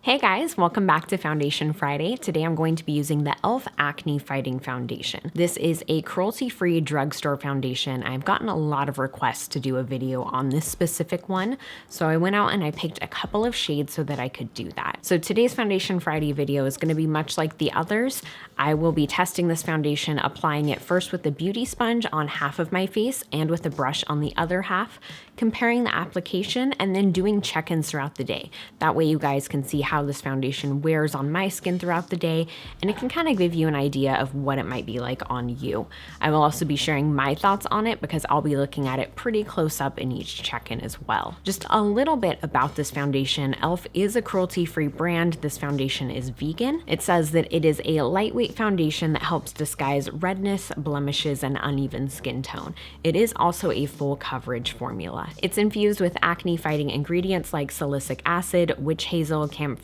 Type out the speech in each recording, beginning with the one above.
Hey guys, welcome back to Foundation Friday. Today I'm going to be using the ELF Acne Fighting Foundation. This is a cruelty-free drugstore foundation. I've gotten a lot of requests to do a video on this specific one, so I went out and I picked a couple of shades so that I could do that. So today's Foundation Friday video is going to be much like the others. I will be testing this foundation, applying it first with the beauty sponge on half of my face and with a brush on the other half, comparing the application, and then doing check-ins throughout the day. That way you guys can see how this foundation wears on my skin throughout the day, and it can kind of give you an idea of what it might be like on you. I will also be sharing my thoughts on it because I'll be looking at it pretty close up in each check-in as well. Just a little bit about this foundation. ELF is a cruelty-free brand. This foundation is vegan. It says that it is a lightweight foundation that helps disguise redness, blemishes, and uneven skin tone. It is also a full coverage formula. It's infused with acne-fighting ingredients like salicylic acid, witch hazel, camphor,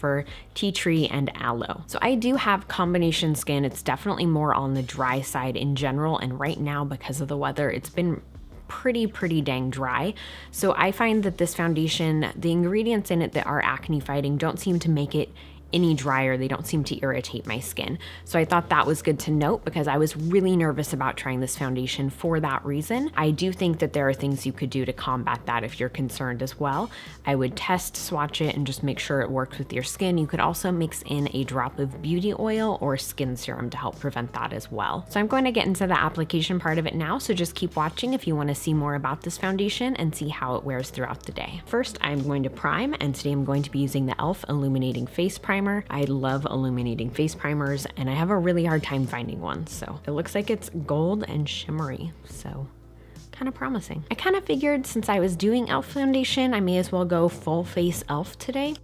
tea tree, and aloe. So I do have combination skin. It's definitely more on the dry side in general, and right now because of the weather, it's been pretty dang dry. So I find that this foundation, the ingredients in it that are acne fighting don't seem to make it any drier. They don't seem to irritate my skin. So I thought that was good to note because I was really nervous about trying this foundation for that reason. I do think that there are things you could do to combat that if you're concerned as well. I would test swatch it and just make sure it works with your skin. You could also mix in a drop of beauty oil or skin serum to help prevent that as well. So I'm going to get into the application part of it now, so just keep watching if you want to see more about this foundation and see how it wears throughout the day. First, I'm going to prime, and today I'm going to be using the ELF Illuminating Face Primer. I love illuminating face primers, and I have a really hard time finding one. So it looks like it's gold and shimmery, so kind of promising. I kind of figured since I was doing ELF foundation, I may as well go full face ELF today.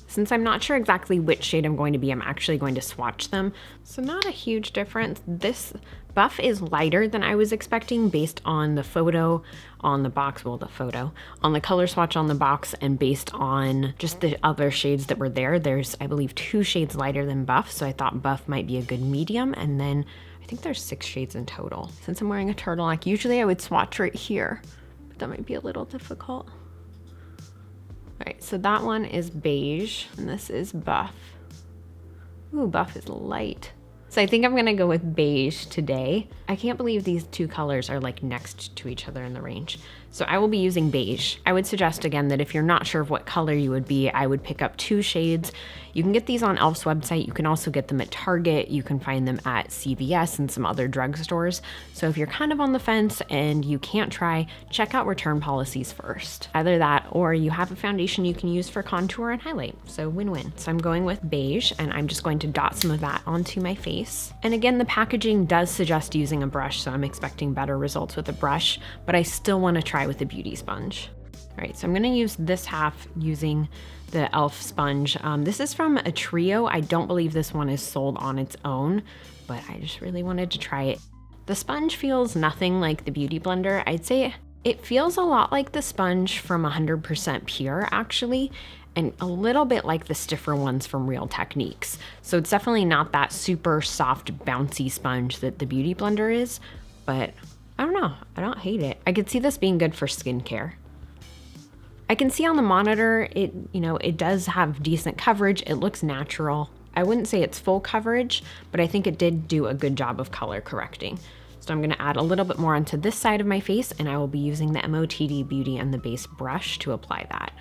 Since I'm not sure exactly which shade I'm going to be, I'm actually going to swatch them. So not a huge difference. This buff is lighter than I was expecting based on the photo on the box, well, the photo, on the color swatch on the box, and based on just the other shades that were there. There's, I believe, 2 shades lighter than buff, so I thought buff might be a good medium, and then I think there's 6 shades in total. Since I'm wearing a turtleneck, usually I would swatch right here, but that might be a little difficult. All right, so that one is beige, and this is buff. Ooh, buff is light. So I think I'm gonna go with beige today. I can't believe these 2 colors are like next to each other in the range. So I will be using beige. I would suggest again that if you're not sure of what color you would be, I would pick up 2 shades. You can get these on ELF's website. You can also get them at Target. You can find them at CVS and some other drugstores. So if you're kind of on the fence and you can't try, check out return policies first. Either that or you have a foundation you can use for contour and highlight. So win-win. So I'm going with beige, and I'm just going to dot some of that onto my face. And again, the packaging does suggest using a brush, so I'm expecting better results with a brush, but I still want to try with a beauty sponge. All right, so I'm gonna use this half using the ELF sponge. This is from a trio. I don't believe this one is sold on its own, but I just really wanted to try it. The sponge feels nothing like the Beauty Blender. I'd say it feels a lot like the sponge from 100% Pure actually, and a little bit like the stiffer ones from Real Techniques. So it's definitely not that super soft, bouncy sponge that the Beauty Blender is, but I don't know, I don't hate it. I could see this being good for skincare. I can see on the monitor, it does have decent coverage. It looks natural. I wouldn't say it's full coverage, but I think it did do a good job of color correcting. So I'm gonna add a little bit more onto this side of my face, and I will be using the MOTD Beauty and the Base brush to apply that.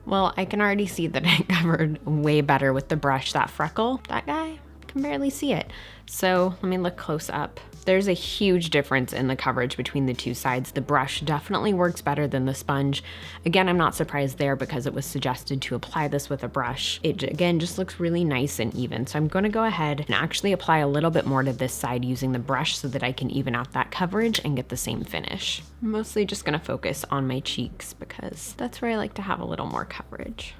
Well, I can already see that I covered way better with the brush. That freckle, that guy, I can barely see it. So let me look close up. There's a huge difference in the coverage between the 2 sides. The brush definitely works better than the sponge. Again, I'm not surprised there because it was suggested to apply this with a brush. It, again, just looks really nice and even. So I'm gonna go ahead and actually apply a little bit more to this side using the brush so that I can even out that coverage and get the same finish. I'm mostly just gonna focus on my cheeks because that's where I like to have a little more coverage.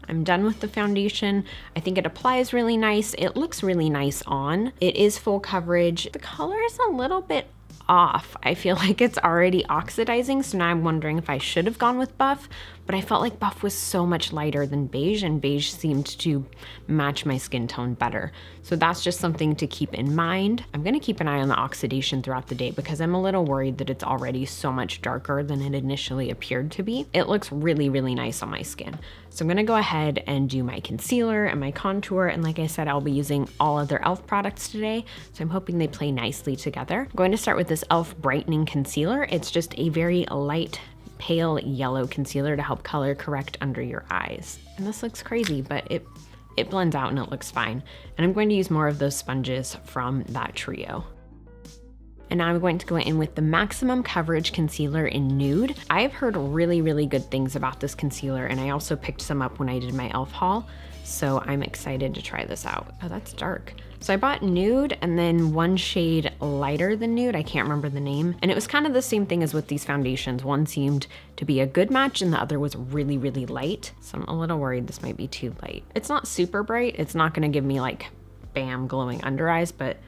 I'm done with the foundation. I think it applies really nice. It looks really nice on. It is full coverage. The color is a little bit off. I feel like it's already oxidizing, so now I'm wondering if I should have gone with buff, but I felt like buff was so much lighter than beige, and beige seemed to match my skin tone better. So that's just something to keep in mind. I'm gonna keep an eye on the oxidation throughout the day because I'm a little worried that it's already so much darker than it initially appeared to be. It looks really, really nice on my skin. So I'm gonna go ahead and do my concealer and my contour, and like I said, I'll be using all of their ELF products today, so I'm hoping they play nicely together. I'm going to start with this ELF Brightening Concealer. It's just a very light, pale yellow concealer to help color correct under your eyes. And this looks crazy, but it blends out and it looks fine. And I'm going to use more of those sponges from that trio. And now I'm going to go in with the Maximum Coverage Concealer in Nude. I've heard really, really good things about this concealer, and I also picked some up when I did my ELF haul, so I'm excited to try this out. Oh, that's dark. So I bought Nude and then one shade lighter than Nude, I can't remember the name, and it was kind of the same thing as with these foundations. One seemed to be a good match and the other was really, really light, so I'm a little worried this might be too light. It's not super bright, it's not gonna give me like bam glowing under eyes, but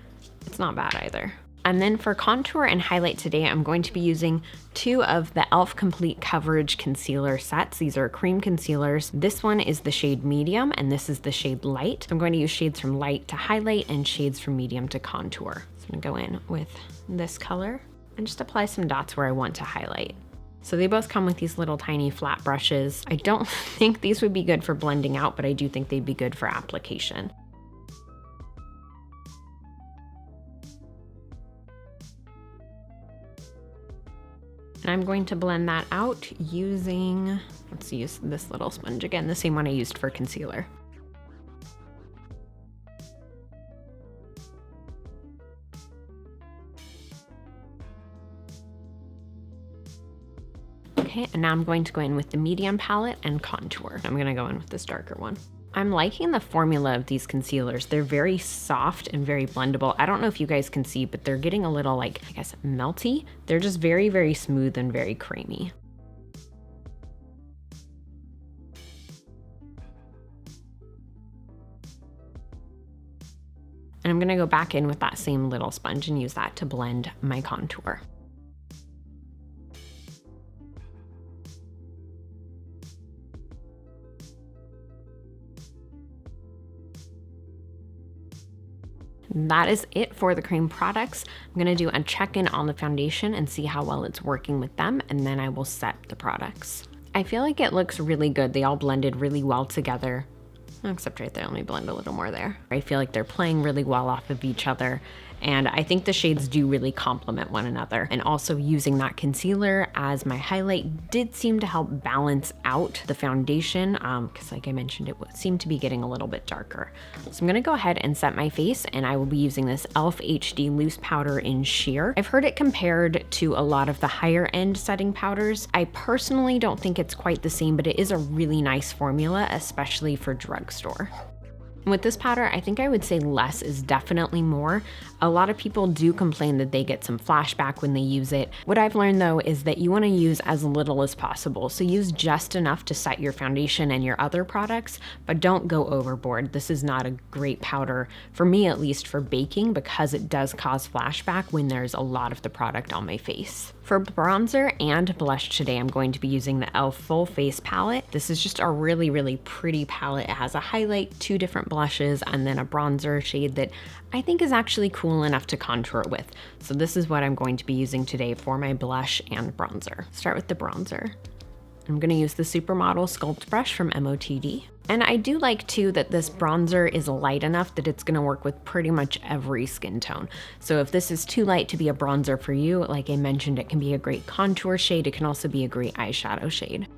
it's not bad either. And then for contour and highlight today, I'm going to be using 2 of the ELF Complete Coverage Concealer sets. These are cream concealers. This one is the shade Medium, and this is the shade Light. So I'm going to use shades from Light to highlight and shades from Medium to contour. So I'm gonna go in with this color and just apply some dots where I want to highlight. So they both come with these little tiny flat brushes. I don't think these would be good for blending out, but I do think they'd be good for application. And I'm going to blend that out using, let's use this little sponge again, the same one I used for concealer. Okay, and now I'm going to go in with the medium palette and contour. I'm gonna go in with this darker one. I'm liking the formula of these concealers. They're very soft and very blendable. I don't know if you guys can see, but they're getting a little like, I guess, melty. They're just very, very smooth and very creamy. And I'm gonna go back in with that same little sponge and use that to blend my contour. That is it for the cream products. I'm gonna do a check-in on the foundation and see how well it's working with them, and then I will set the products. I feel like it looks really good. They all blended really well together, except right there, let me blend a little more there. I feel like they're playing really well off of each other, and I think the shades do really complement one another. And also using that concealer as my highlight did seem to help balance out the foundation, because like I mentioned, it seemed to be getting a little bit darker. So I'm gonna go ahead and set my face, and I will be using this ELF HD Loose Powder in Sheer. I've heard it compared to a lot of the higher end setting powders. I personally don't think it's quite the same, but it is a really nice formula, especially for drugstore. With this powder, I think I would say less is definitely more. A lot of people do complain that they get some flashback when they use it. What I've learned though is that you wanna use as little as possible. So use just enough to set your foundation and your other products, but don't go overboard. This is not a great powder, for me at least, for baking, because it does cause flashback when there's a lot of the product on my face. For bronzer and blush today, I'm going to be using the ELF Full Face Palette. This is just a really, really pretty palette. It has a highlight, 2 different blushes, and then a bronzer shade that I think is actually cool enough to contour with. So this is what I'm going to be using today for my blush and bronzer. Start with the bronzer. I'm gonna use the Supermodel Sculpt Brush from MOTD. And I do like too that this bronzer is light enough that it's gonna work with pretty much every skin tone. So if this is too light to be a bronzer for you, like I mentioned, it can be a great contour shade. It can also be a great eyeshadow shade.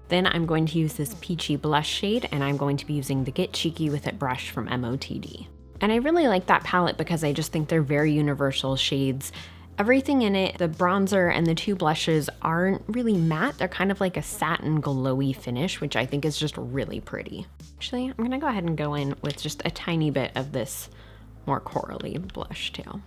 Then I'm going to use this peachy blush shade, and I'm going to be using the Get Cheeky With It brush from MOTD. And I really like that palette because I just think they're very universal shades. Everything in it, the bronzer and the 2 blushes, aren't really matte. They're kind of like a satin glowy finish, which I think is just really pretty. Actually, I'm gonna go ahead and go in with just a tiny bit of this more corally blush too.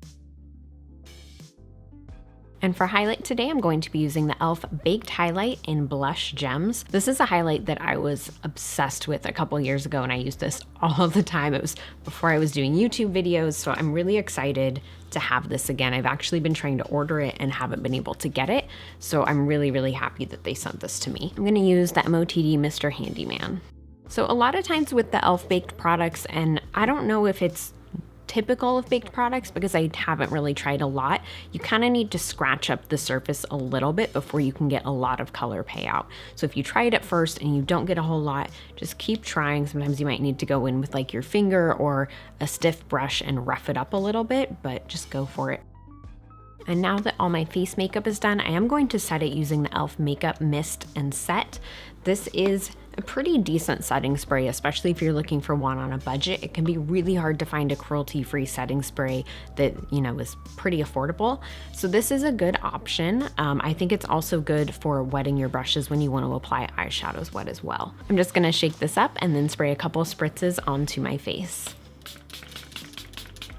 And for highlight today, I'm going to be using the ELF Baked Highlight in Blush Gems. This is a highlight that I was obsessed with a couple years ago, and I used this all the time. It was before I was doing YouTube videos, so I'm really excited to have this again. I've actually been trying to order it and haven't been able to get it, so I'm really, really happy that they sent this to me. I'm gonna use the MOTD Mr. Handyman. So a lot of times with the ELF baked products, and I don't know if it's typical of baked products because I haven't really tried a lot, you kind of need to scratch up the surface a little bit before you can get a lot of color payout. So if you try it at first and you don't get a whole lot, just keep trying. Sometimes you might need to go in with like your finger or a stiff brush and rough it up a little bit, but just go for it. And now that all my face makeup is done, I am going to set it using the ELF Makeup Mist and Set. This is a pretty decent setting spray, especially if you're looking for one on a budget. It can be really hard to find a cruelty-free setting spray that, you know, is pretty affordable. So this is a good option. I think it's also good for wetting your brushes when you want to apply eyeshadows wet as well. I'm just gonna shake this up and then spray a couple spritzes onto my face.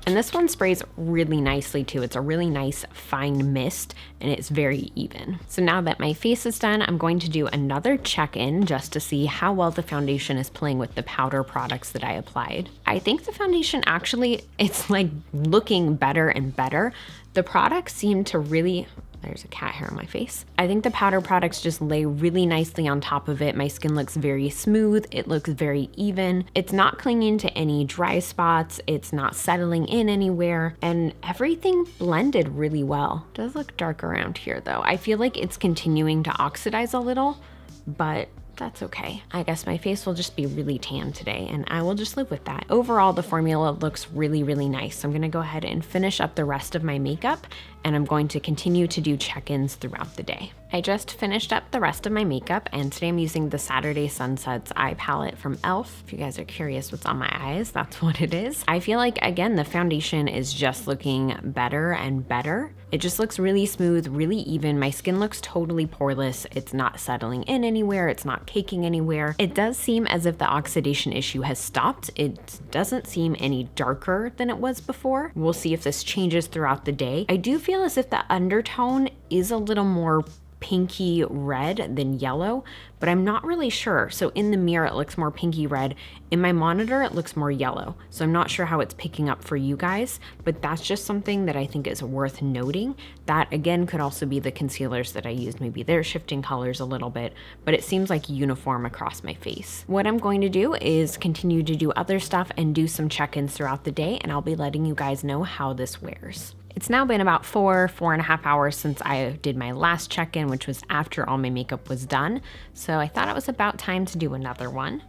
And this one sprays really nicely too. It's a really nice fine mist and it's very even. So now that my face is done, I'm going to do another check-in just to see how well the foundation is playing with the powder products that I applied. I think the foundation actually, it's like looking better and better. The products seem to really, there's a cat hair on my face. I think the powder products just lay really nicely on top of it. My skin looks very smooth. It looks very even. It's not clinging to any dry spots. It's not settling in anywhere, and everything blended really well. It does look dark around here though. I feel like it's continuing to oxidize a little, but that's okay. I guess my face will just be really tan today and I will just live with that. Overall, the formula looks really, really nice. So I'm gonna go ahead and finish up the rest of my makeup and I'm going to continue to do check-ins throughout the day. I just finished up the rest of my makeup and today I'm using the Saturday Sunsets eye palette from ELF. If you guys are curious what's on my eyes, that's what it is. I feel like, again, the foundation is just looking better and better. It just looks really smooth, really even. My skin looks totally poreless. It's not settling in anywhere. It's not caking anywhere. It does seem as if the oxidation issue has stopped. It doesn't seem any darker than it was before. We'll see if this changes throughout the day. I do feel as if the undertone is a little more pinky red than yellow, but I'm not really sure. So in the mirror, it looks more pinky red. In my monitor, it looks more yellow. So I'm not sure how it's picking up for you guys, but that's just something that I think is worth noting. That again could also be the concealers that I used. Maybe they're shifting colors a little bit, but it seems like uniform across my face. What I'm going to do is continue to do other stuff and do some check-ins throughout the day, and I'll be letting you guys know how this wears. It's now been about 4.5 hours since I did my last check-in, which was after all my makeup was done. So I thought it was about time to do another one.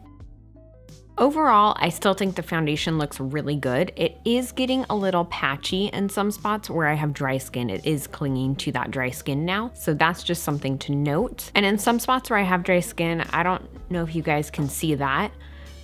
Overall, I still think the foundation looks really good. It is getting a little patchy in some spots where I have dry skin. It is clinging to that dry skin now. So that's just something to note. And in some spots where I have dry skin, I don't know if you guys can see that.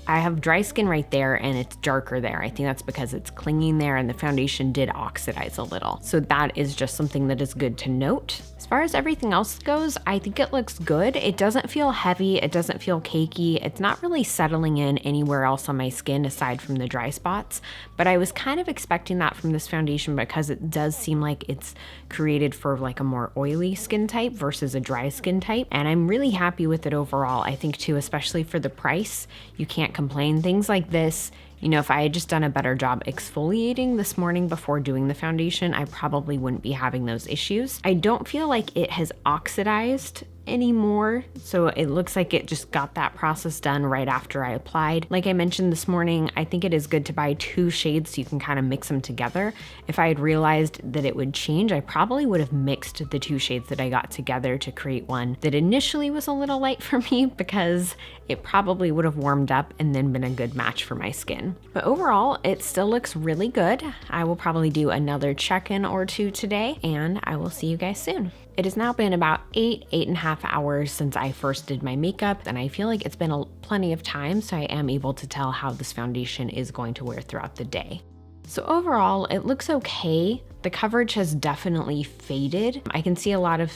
I have dry skin right there and it's darker there. I think that's because it's clinging there and the foundation did oxidize a little. So that is just something that is good to note. As far as everything else goes, I think it looks good. It doesn't feel heavy. It doesn't feel cakey. It's not really settling in anywhere else on my skin aside from the dry spots. But I was kind of expecting that from this foundation because it does seem like it's created for like a more oily skin type versus a dry skin type. And I'm really happy with it overall. I think too, especially for the price, you can't complain. Things like this, you know, if I had just done a better job exfoliating this morning before doing the foundation, I probably wouldn't be having those issues. I don't feel like it has oxidized anymore, so it looks like it just got that process done right after I applied. Like I mentioned this morning, I think it is good to buy 2 shades so you can kind of mix them together. If I had realized that it would change, I probably would have mixed the 2 shades that I got together to create one that initially was a little light for me because it probably would have warmed up and then been a good match for my skin. But overall, it still looks really good. I will probably do another check-in or 2 today, and I will see you guys soon. It has now been about 8.5 hours since I first did my makeup, and I feel like it's been plenty of time, so I am able to tell how this foundation is going to wear throughout the day. So overall, it looks okay. The coverage has definitely faded. I can see a lot of,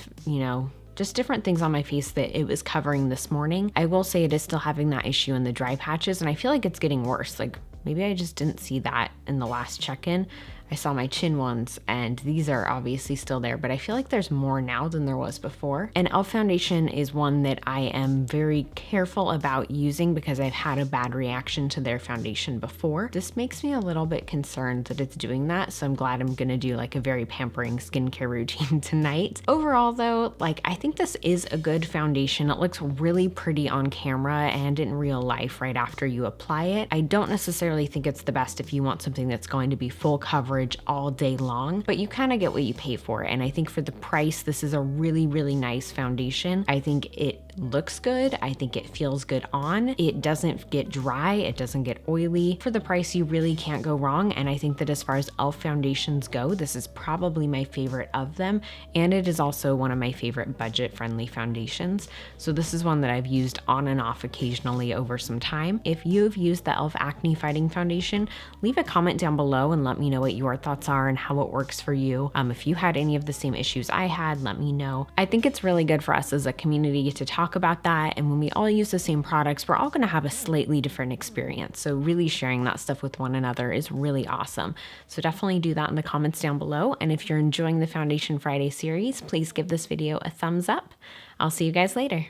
just different things on my face that it was covering this morning. I will say it is still having that issue in the dry patches, and I feel like it's getting worse. Like maybe I just didn't see that in the last check-in. I saw my chin ones, and these are obviously still there, but I feel like there's more now than there was before. And ELF foundation is one that I am very careful about using because I've had a bad reaction to their foundation before. This makes me a little bit concerned that it's doing that, so I'm glad I'm gonna do like a very pampering skincare routine tonight. Overall though, like I think this is a good foundation. It looks really pretty on camera and in real life right after you apply it. I don't necessarily think it's the best if you want something that's going to be full coverage all day long, but you kind of get what you pay for. And I think for the price, this is a really, really nice foundation. I think it looks good. I think it feels good on. It doesn't get dry. It doesn't get oily. For the price, you really can't go wrong. And I think that as far as ELF foundations go, this is probably my favorite of them. And it is also one of my favorite budget-friendly foundations. So this is one that I've used on and off occasionally over some time. If you've used the ELF Acne Fighting Foundation, leave a comment down below and let me know what your thoughts are and how it works for you. If you had any of the same issues I had, let me know. I think it's really good for us as a community to talk about that, and when we all use the same products, we're all going to have a slightly different experience. So really sharing that stuff with one another is really awesome. So definitely do that in the comments down below. And if you're enjoying the Foundation Friday series, please give this video a thumbs up. I'll see you guys later.